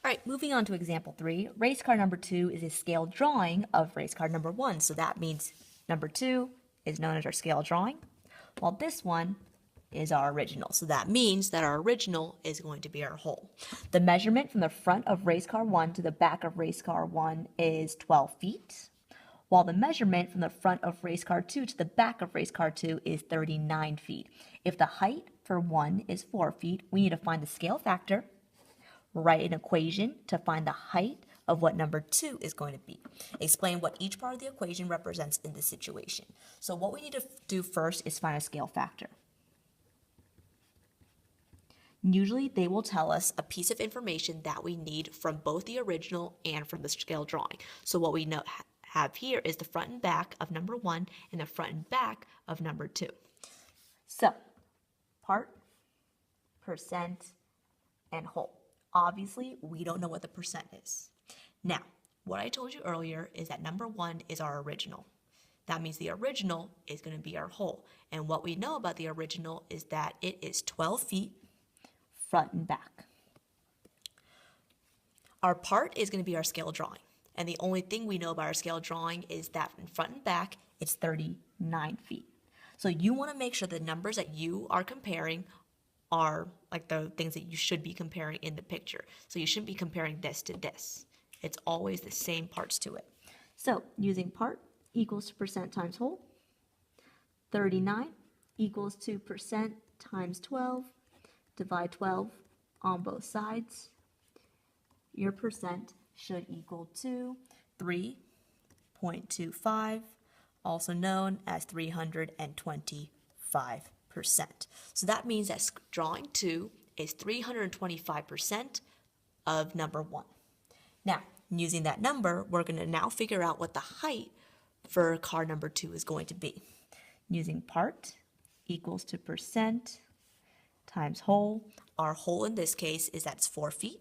All right, moving on to example 3. Race car number 2 is a scale drawing of race car number 1. So that means number 2 is known as our scale drawing, while this one is our original. So that means that our original is going to be our whole. The measurement from the front of race car 1 to the back of race car 1 is 12 feet, while the measurement from the front of race car 2 to the back of race car 2 is 39 feet. If the height for 1 is 4 feet, we need to find the scale factor, write an equation to find the height of what number 2 is going to be. Explain what each part of the equation represents in this situation. So what we need to do first is find a scale factor. Usually they will tell us a piece of information that we need from both the original and from the scale drawing. So what we have here is the front and back of number 1 and the front and back of number 2. So part, percent, and whole. Obviously, we don't know what the percent is. Now, what I told you earlier is that number 1 is our original. That means the original is going to be our whole. And what we know about the original is that it is 12 feet front and back. Our part is going to be our scale drawing. And the only thing we know about our scale drawing is that in front and back, it's 39 feet. So you want to make sure the numbers that you are comparing are like the things that you should be comparing in the picture. So you shouldn't be comparing this to this. It's always the same parts to it. So using part equals to percent times whole, 39 equals to percent times 12, divide 12 on both sides. Your percent should equal to 3.25, also known as 325%. So that means that drawing 2 is 325% of number 1. Now, using that number, we're going to now figure out what the height for car number 2 is going to be. Using part equals to percent times whole. Our whole in this case is that's 4 feet.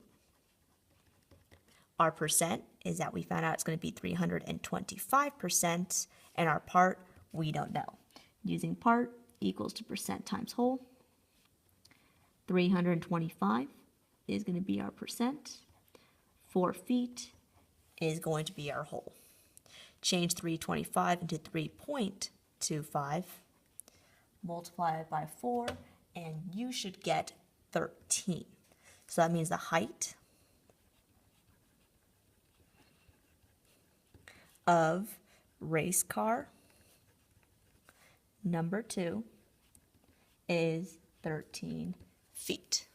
Our percent is that we found out it's going to be 325%, and our part, we don't know. Using part equals to percent times whole. 325 is going to be our percent. 4 feet is going to be our whole. Change 325 into 3.25. Multiply it by 4, and you should get 13. So that means the height of race car number 2 is 13 feet.